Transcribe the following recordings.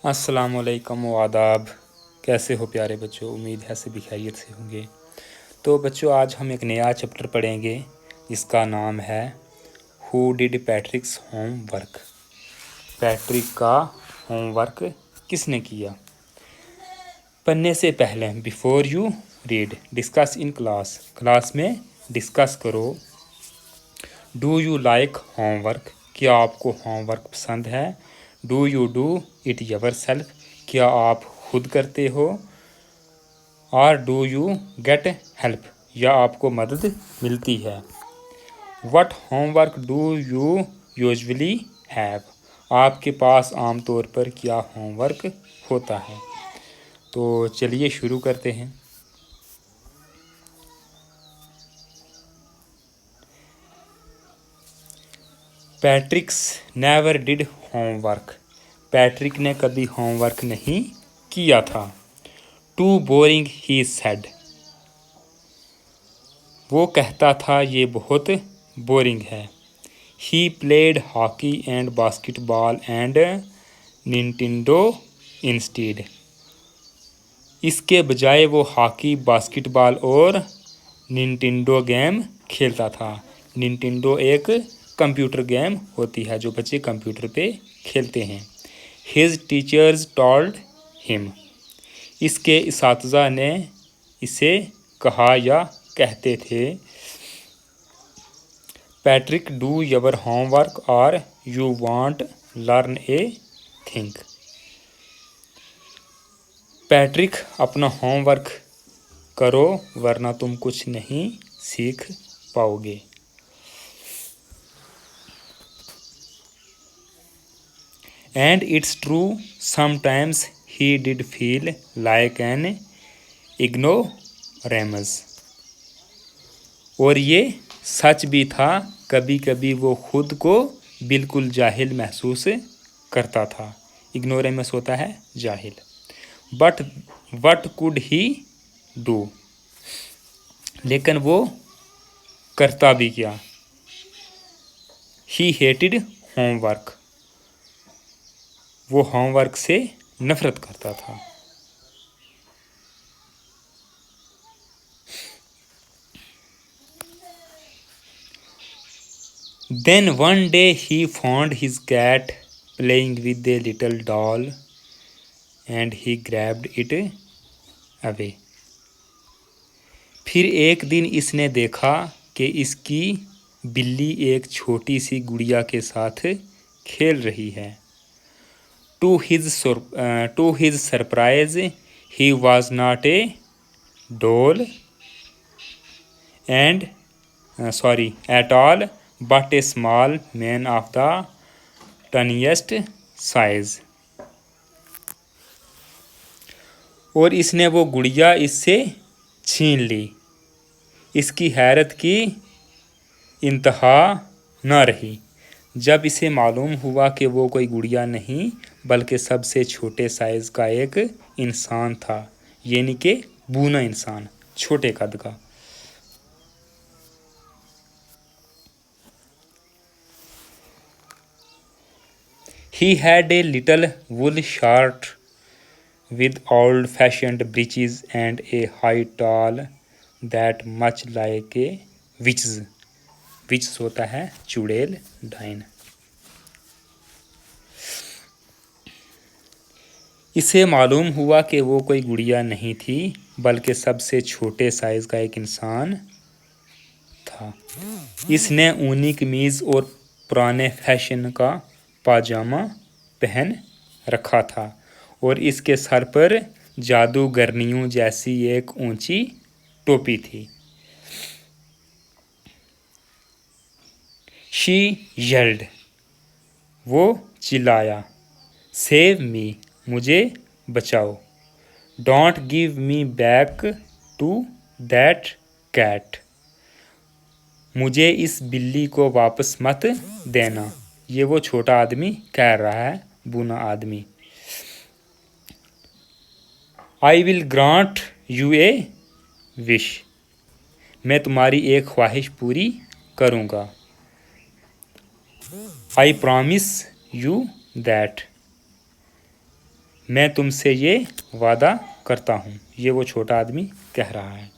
अस्सलामुअलैकुम वादाब। कैसे हो प्यारे बच्चों? उम्मीद है सभी खैरियत से होंगे। तो बच्चों, आज हम एक नया चैप्टर पढ़ेंगे जिसका नाम है हु डिड पैट्रिक्स होमवर्क। पैट्रिक का होमवर्क किसने किया? पढ़ने से पहले before you read discuss in class, class में डिस्कस करो। डू यू लाइक होमवर्क, क्या आपको होमवर्क पसंद है? Do you do it yourself, क्या आप खुद करते हो? और डू यू गेट हेल्प, या आपको मदद मिलती है? What homework do you usually have, आपके पास आमतौर पर क्या होमवर्क होता है? तो चलिए शुरू करते हैं। पैट्रिक्स नेवर डिड होमवर्क, पैट्रिक ने कभी होमवर्क नहीं किया था। टू बोरिंग ही सेड, वो कहता था ये बहुत बोरिंग है। He played hockey and basketball and Nintendo instead, इसके बजाय वो हॉकी, बास्केटबॉल और निंटेंडो गेम खेलता था। निंटेंडो एक कंप्यूटर गेम होती है जो बच्चे कंप्यूटर पे खेलते हैं। हिज टीचर्स टोल्ड हिम, इसके इसातिज़ा ने इसे कहा या कहते थे। पैट्रिक डू योर होमवर्क और you want learn A think, Patrick अपना होमवर्क करो वरना तुम कुछ नहीं सीख पाओगे। And it's true sometimes he did feel like an ignoramus, और ये सच भी था, कभी कभी वो खुद को बिल्कुल जाहिल महसूस करता था। इग्नोरेमस होता है जाहिल। But what could he do, लेकिन वो करता भी क्या? ही हेटेड होमवर्क, वो होमवर्क से नफरत करता था। Then one day he found his cat playing with a little doll and he grabbed it away. फिर एक दिन इसने देखा कि इसकी बिल्ली एक छोटी सी गुड़िया के साथ खेल रही है। To his surprise, he was not a doll and at all, but a small man of the tiniest size. और इसने वो गुड़िया इससे छीन ली। इसकी हैरत की इंतहा न रही जब इसे मालूम हुआ कि वो कोई गुड़िया नहीं बल्कि सबसे छोटे साइज का एक इंसान था, यानी कि बूना इंसान, छोटे कद का। He had a little wool shirt with old-fashioned breeches and a high tall that much like a witch's. Witch होता है चुड़ैल, डाइन। इसे मालूम हुआ कि वो कोई गुड़िया नहीं थी बल्कि सबसे छोटे साइज का एक इंसान था। इसने ऊनी कमीज और पुराने फैशन का पाजामा पहन रखा था और इसके सर पर जादूगरनियों जैसी एक ऊंची टोपी थी। शी येल्ड, वो चिल्लाया। सेव मी, मुझे बचाओ। Don't give me back to that cat, मुझे इस बिल्ली को वापस मत देना। ये वो छोटा आदमी कह रहा है, बूना आदमी। I will grant U A wish, मैं तुम्हारी एक ख्वाहिश पूरी करूँगा। आई प्रॉमिस यू दैट, मैं तुमसे ये वादा करता हूँ। ये वो छोटा आदमी कह रहा है।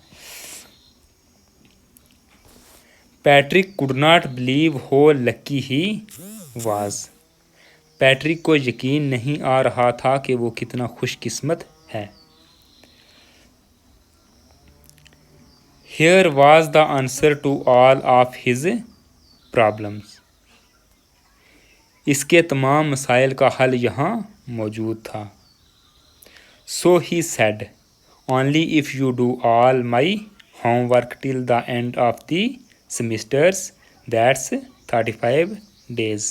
पैट्रिक कुड नॉट बिलीव हो लकी ही वाज। पैट्रिक को यकीन नहीं आ रहा था कि वो कितना खुशकिस्मत है। Here was the answer to all of his problems. इसके तमाम मसाइल का हल यहाँ मौजूद था। So he said, only if you do all my homework till the end of the semesters, that's 35 days.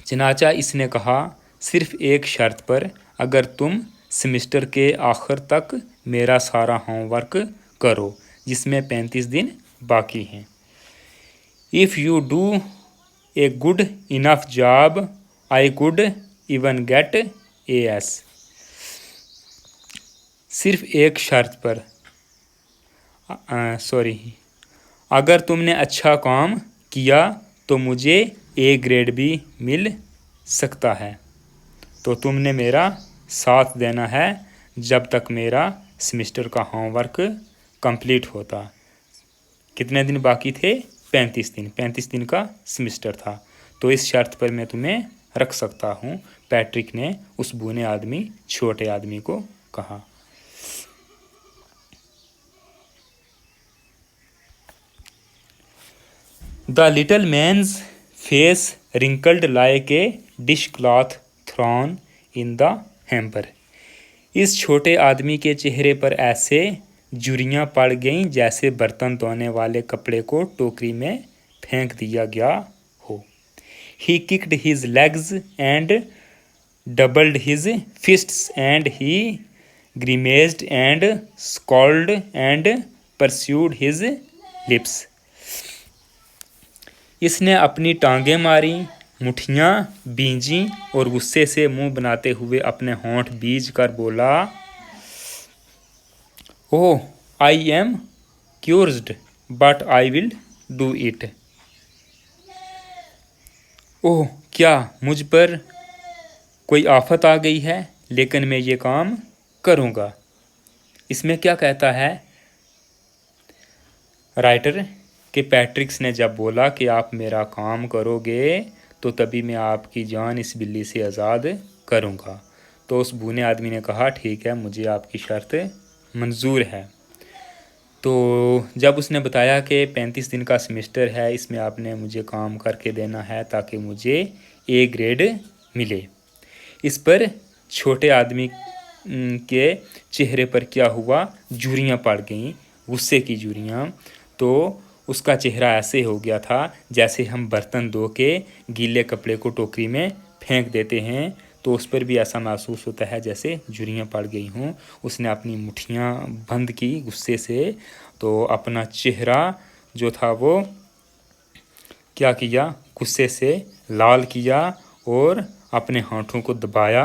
चनाचा इसने कहा, सिर्फ एक शर्त पर, अगर तुम सेमेस्टर के आखिर तक मेरा सारा होमवर्क करो, जिसमें 35 दिन बाकी हैं। If you do a good enough job I could even get AS। सिर्फ एक शर्त पर, अगर तुमने अच्छा काम किया तो मुझे A ग्रेड भी मिल सकता है। तो तुमने मेरा साथ देना है जब तक मेरा सेमेस्टर का होमवर्क कंप्लीट होता। कितने दिन बाकी थे? 35 दिन। 35 दिन का सेमेस्टर था। तो इस शर्त पर मैं तुम्हें रख सकता हूँ, पैट्रिक ने उस बूने आदमी, छोटे आदमी को कहा। The little man's face wrinkled like a dishcloth thrown in the hamper. इस छोटे आदमी के चेहरे पर ऐसे जुरियाँ पड़ गईं जैसे बर्तन धोने वाले कपड़े को टोकरी में फेंक दिया गया हो। He kicked his legs and doubled his fists and he grimaced and scowled and pursued his lips. इसने अपनी टांगें मारी, मुठियाँ बींजी और गुस्से से मुंह बनाते हुए अपने होंठ बीज कर बोला, oh I am cursed but I will do it. ओह क्या मुझ पर कोई आफत आ गई है, लेकिन मैं ये काम करूँगा। इसमें क्या कहता है राइटर कि पैट्रिक्स ने जब बोला कि आप मेरा काम करोगे तो तभी मैं आपकी जान इस बिल्ली से आज़ाद करूँगा। तो उस बूने आदमी ने कहा, ठीक है, मुझे आपकी शर्त मंजूर है। तो जब उसने बताया कि 35 दिन का सेमेस्टर है, इसमें आपने मुझे काम करके देना है ताकि मुझे A ग्रेड मिले। इस पर छोटे आदमी के चेहरे पर क्या हुआ, झुर्रियाँ पड़ गईं, गुस्से की झुर्रियाँ। तो उसका चेहरा ऐसे हो गया था जैसे हम बर्तन धो के गीले कपड़े को टोकरी में फेंक देते हैं, तो उस पर भी ऐसा महसूस होता है जैसे झुर्रियाँ पड़ गई हों। उसने अपनी मुट्ठियाँ बंद की गुस्से से, तो अपना चेहरा जो था वो क्या किया, गुस्से से लाल किया और अपने हाथों को दबाया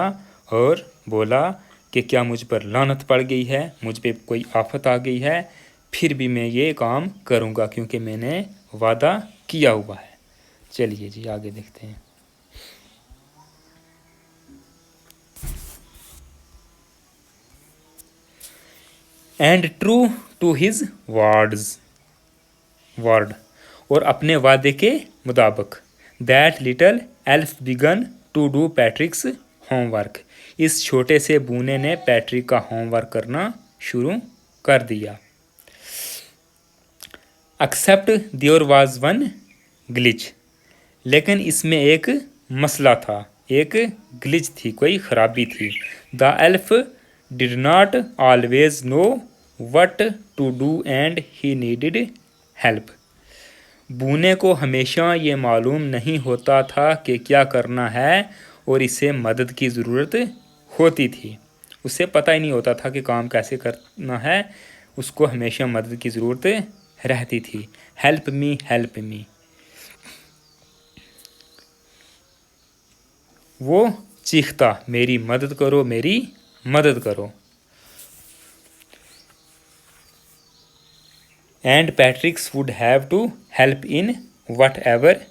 और बोला कि क्या मुझ पर लानत पड़ गई है, मुझ पे कोई आफत आ गई है, फिर भी मैं ये काम करूँगा क्योंकि मैंने वादा किया हुआ है। चलिए जी आगे देखते हैं। And true to his word, और अपने वादे के मुताबिक, that little elf began to do Patrick's homework. इस छोटे से बूने ने पैट्रिक का होमवर्क करना शुरू कर दिया। Except there was one glitch, लेकिन इसमें एक मसला था, एक ग्लिच थी, कोई ख़राबी थी। The elf did not always know what to do and he needed help. बूने को हमेशा ये मालूम नहीं होता था कि क्या करना है और इसे मदद की ज़रूरत होती थी। उसे पता ही नहीं होता था कि काम कैसे करना है, उसको हमेशा मदद की ज़रूरत रहती थी। Help me, help me. वो चीखता, मेरी मदद करो, मेरी मदद करो। And Patrick's would have to help in whatever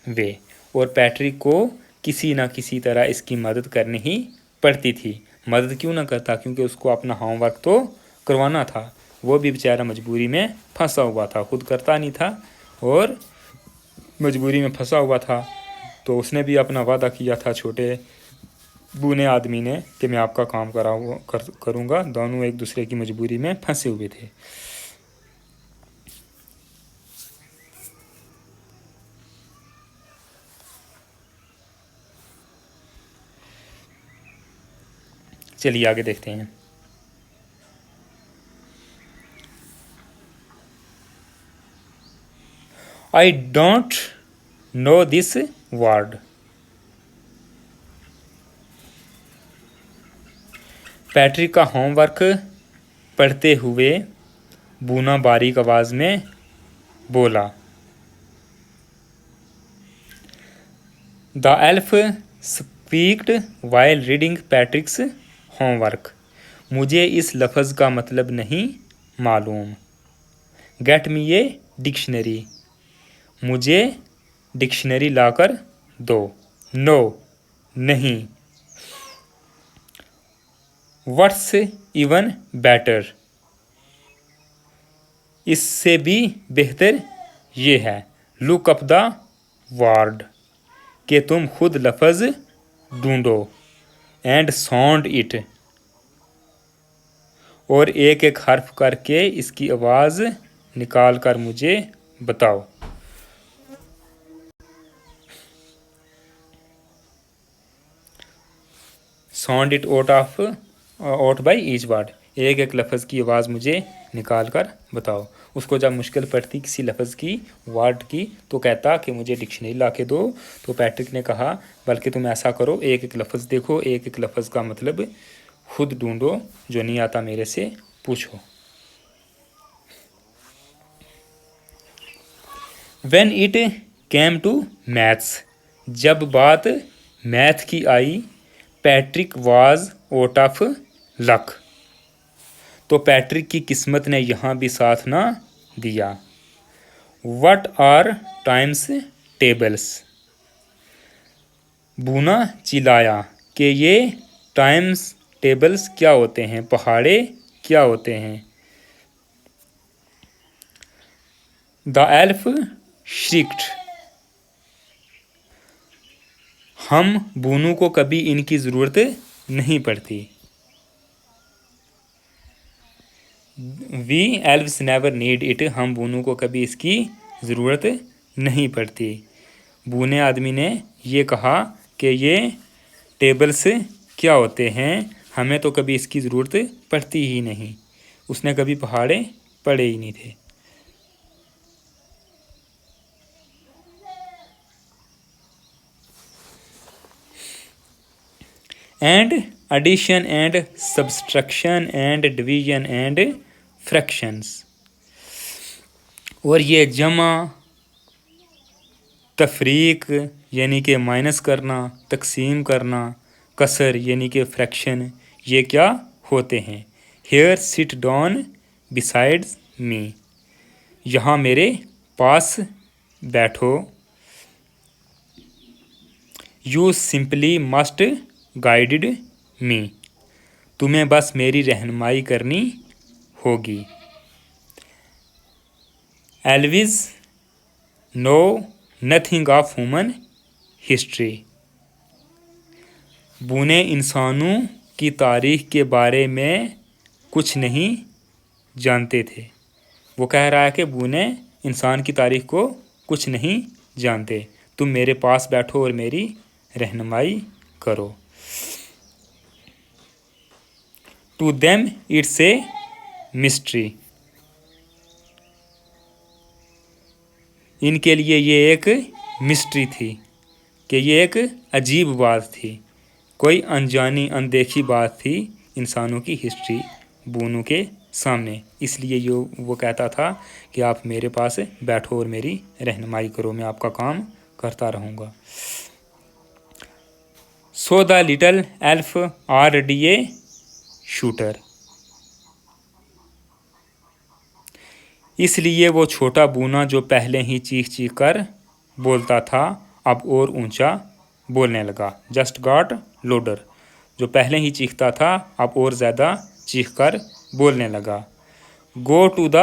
way, और पैट्रिक को किसी ना किसी तरह इसकी मदद करनी ही पढ़ती थी। मदद क्यों ना करता, क्योंकि उसको अपना होमवर्क तो करवाना था। वो भी बेचारा मजबूरी में फंसा हुआ था, खुद करता नहीं था और मजबूरी में फंसा हुआ था। तो उसने भी अपना वादा किया था छोटे बूने आदमी ने कि मैं आपका काम करूँगा। दोनों एक दूसरे की मजबूरी में फंसे हुए थे। चलिए आगे देखते हैं। I don't know this word. Patrick का होमवर्क पढ़ते हुए बूना बारीक आवाज़ में बोला। The elf speaked while reading Patrick's homework. मुझे इस लफ्ज़ का मतलब नहीं मालूम। Get me a dictionary. मुझे डिक्शनरी लाकर दो। नो नहीं। What's even better. इससे भी बेहतर ये है। Look up the word. कि तुम खुद लफ्ज़ ढूंढो। And sound it. और एक एक हर्फ करके इसकी आवाज़ निकाल कर मुझे बताओ। Sound it out by each word. एक एक लफ्ज़ की आवाज़ मुझे निकाल कर बताओ। उसको जब मुश्किल पड़ती किसी लफ्ज़ की, वर्ड की, तो कहता कि मुझे डिक्शनरी ला के दो। तो पैट्रिक ने कहा बल्कि तुम ऐसा करो, एक एक लफ्ज़ देखो, एक एक लफ्ज़ का मतलब खुद ढूंढो, जो नहीं आता मेरे से पूछो। When it came to maths. जब बात मैथ की आई, Patrick was out of luck. तो पैट्रिक की किस्मत ने यहाँ भी साथ ना दिया। What are times tables. बूना चिल्लाया कि ये टाइम्स टेबल्स क्या होते हैं, पहाड़े क्या होते हैं। The elf shrieked. हम बूनू को कभी इनकी ज़रूरत नहीं पड़ती। We elves never need it. हम बूनू को कभी इसकी ज़रूरत नहीं पड़ती। बूने आदमी ने ये कहा कि ये टेबल्स क्या होते हैं, हमें तो कभी इसकी ज़रूरत पड़ती ही नहीं। उसने कभी पहाड़े पढ़े ही नहीं थे। And addition and subtraction and division and fractions. और ये जमा, तफरीक यानी कि माइनस करना, तकसीम करना, कसर यानी कि फ्रैक्शन, ये क्या होते हैं। Here sit down besides me. यहाँ मेरे पास बैठो। You simply must guided me. तुम्हें बस मेरी रहनुमाई करनी होगी। Elves know nothing of human history. बूने इंसानों की तारीख के बारे में कुछ नहीं जानते थे। वो कह रहा है कि बूने इंसान की तारीख को कुछ नहीं जानते। तुम मेरे पास बैठो और मेरी रहनुमाई करो। To them it's a mystery. इनके लिए ये एक मिस्ट्री थी, कि ये एक अजीब बात थी, कोई अनजानी अनदेखी बात थी इंसानों की हिस्ट्री बूनू के सामने। इसलिए वो कहता था कि आप मेरे पास बैठो और मेरी रहनुमाई करो, मैं आपका काम करता रहूँगा। So the little elf already A shooter. इसलिए वो छोटा बूना जो पहले ही चीख चीख कर बोलता था, अब और ऊंचा बोलने लगा। Just got loader. जो पहले ही चीखता था अब और ज़्यादा चीख कर बोलने लगा। Go to the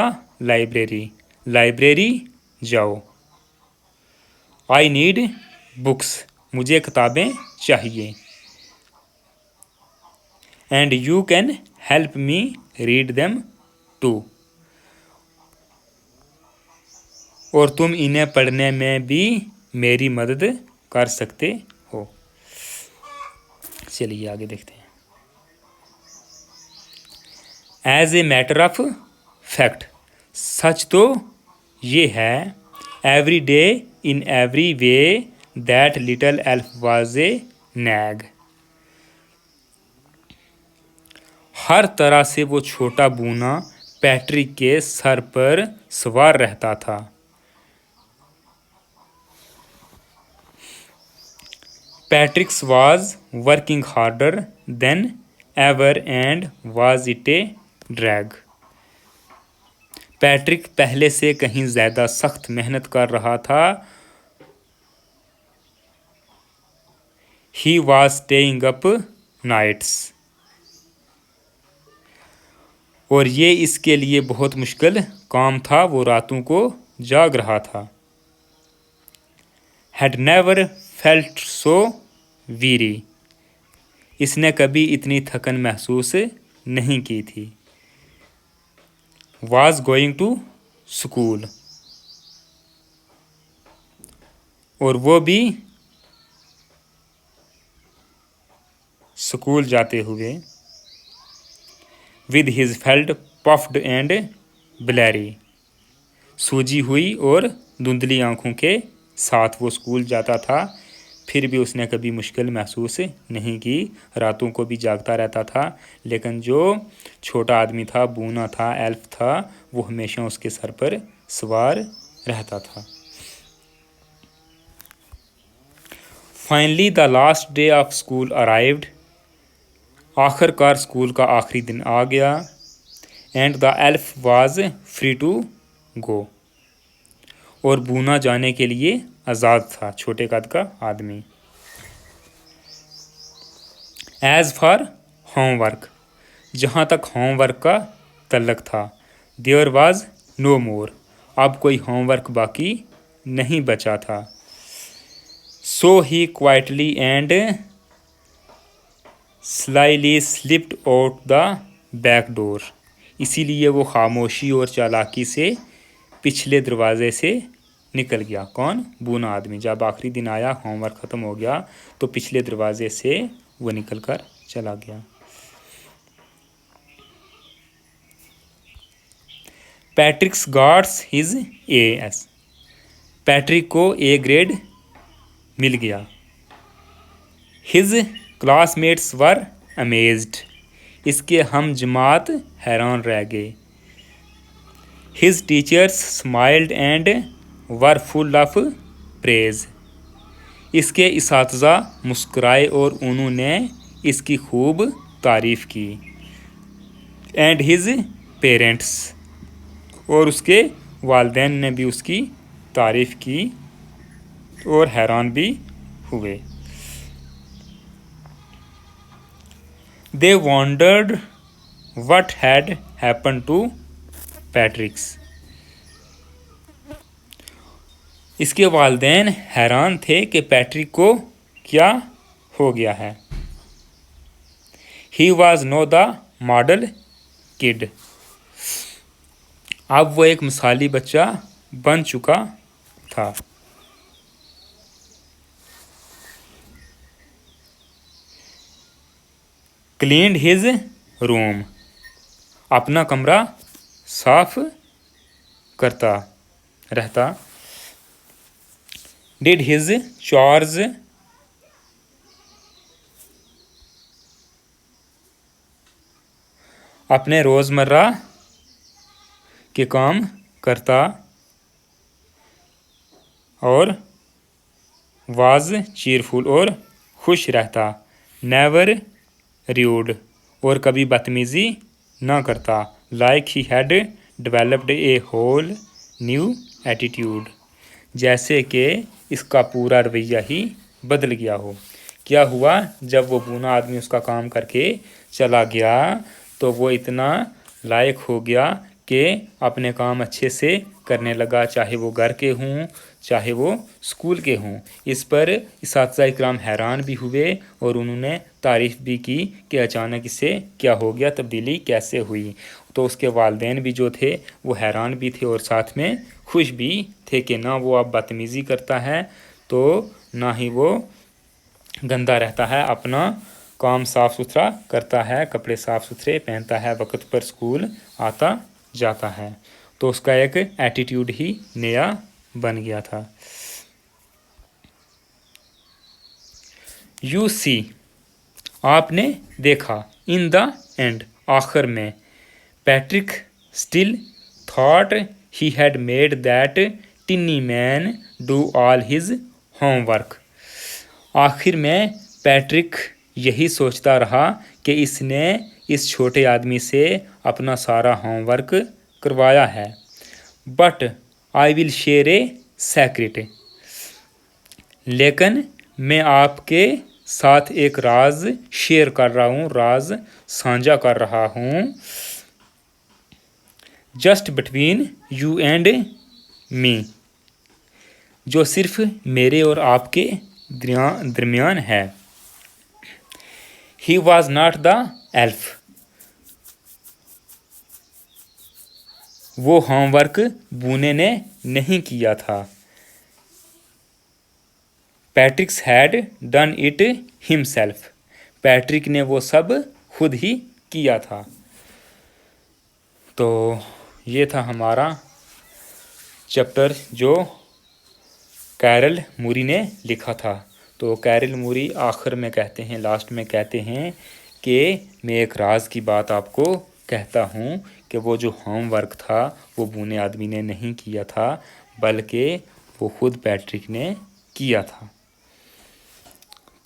library, library जाओ। आई नीड बुक्स, मुझे किताबें चाहिए। And you can help me read them too, और तुम इन्हें पढ़ने में भी मेरी मदद कर सकते हो। चलिए आगे देखते हैं। As a matter of fact, सच तो ये है, every day in every way that little elf was a nag, हर तरह से वो छोटा बूना पैट्रिक के सर पर सवार रहता था। Patrick's was working harder than ever and was it a drag, Patrick पहले से कहीं ज़्यादा सख्त मेहनत कर रहा था। He was staying up nights, और ये इसके लिए बहुत मुश्किल काम था, वो रातों को जाग रहा था। Had never felt so Veeri, इसने कभी इतनी थकन महसूस नहीं की थी। वाज गोइंग टू स्कूल, और वो भी स्कूल जाते हुए। With his felt puffed and bleary, सूजी हुई और धुंधली आंखों के साथ वो स्कूल जाता था। फिर भी उसने कभी मुश्किल महसूस नहीं की, रातों को भी जागता रहता था। लेकिन जो छोटा आदमी था, बूना था, एल्फ था, वो हमेशा उसके सर पर सवार रहता था। Finally the last day of school arrived, आखिरकार स्कूल का आखिरी दिन आ गया। And the elf was free to go, और बूना जाने के लिए आज़ाद था, छोटे कद का आदमी। एज फॉर होमवर्क, जहाँ तक होमवर्क का तल्लक था, देयर वाज नो मोर, अब कोई होमवर्क बाकी नहीं बचा था। So he quietly and slyly slipped out the back door, इसीलिए वो खामोशी और चालाकी से पिछले दरवाजे से निकल गया। कौन? बूना आदमी। जब आखिरी दिन आया, होमवर्क ख़त्म हो गया, तो पिछले दरवाजे से वो निकल कर चला गया। पैट्रिक्स गॉट्स हिज एएस, पैट्रिक को ए ग्रेड मिल गया। हिज क्लासमेट्स वर अमेज्ड, इसके हम जमात हैरान रह गए। His teachers smiled and were full of praise, इसके इसातिज़ा मुस्कुराए और उन्होंने इसकी खूब तारीफ़ की। एंड हिज पेरेंट्स, और उसके वालिदैन ने भी उसकी तारीफ़ की और हैरान भी हुए। They wondered what had happen to Patrick's, इसके वालिदैन हैरान थे कि पैट्रिक को क्या हो गया है। He was know the model kid, अब वो एक मिसाली बच्चा बन चुका था। क्लीन्ड हिज रूम, अपना कमरा साफ करता रहता। डिड हिज चॉर्स, अपने रोज़मर्रा के काम करता। और वाज चीरफुल, और खुश रहता। नेवर र्यूड, और कभी बदतमीज़ी ना करता। Like he had developed a whole new attitude, जैसे कि इसका पूरा रवैया ही बदल गया हो, क्या हुआ, जब वो बूना आदमी उसका काम करके चला गया तो वो इतना लायक हो गया कि अपने काम अच्छे से करने लगा, चाहे वो घर के हों चाहे वो स्कूल के हों। इस पर इस्तिज़ा इकराम हैरान भी हुए और उन्होंने तारीफ़ भी की कि अचानक इसे क्या हो गया, तब्दीली कैसे हुई। तो उसके वालिदैन भी जो थे वो हैरान भी थे और साथ में खुश भी थे कि ना वो अब बदतमीज़ी करता है तो ना ही वो गंदा रहता है, अपना काम साफ़ सुथरा करता है, कपड़े साफ़ सुथरे पहनता है, वक्त पर स्कूल आता जाता है। तो उसका एक एटीट्यूड ही नया बन गया था। यू सी, आपने देखा, इन द एंड, आखिर में, Patrick still thought he had made that Tinni man do all his homework. आखिर में पैट्रिक यही सोचता रहा कि इसने इस छोटे आदमी से अपना सारा होमवर्क करवाया है। But I will share a secret, लेकिन मैं आपके साथ एक राज शेयर कर रहा हूँ, राज साझा कर रहा हूँ। Just between you and me, जो सिर्फ मेरे और आपके दरमियान है। He was not the elf, वो होमवर्क बूने ने नहीं किया था। पैट्रिक्स had done it himself, Patrick ने वो सब खुद ही किया था। तो ये था हमारा चैप्टर जो कैरल मूरी ने लिखा था। तो कैरल मूरी आखिर में कहते हैं, लास्ट में कहते हैं कि मैं एक राज की बात आपको कहता हूँ कि वो जो होमवर्क था वो बूने आदमी ने नहीं किया था, बल्कि वो खुद पैट्रिक ने किया था।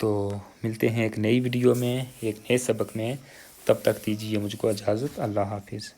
तो मिलते हैं एक नई वीडियो में, एक नए सबक में। तब तक दीजिए मुझको इजाज़त। अल्लाह हाफिज़।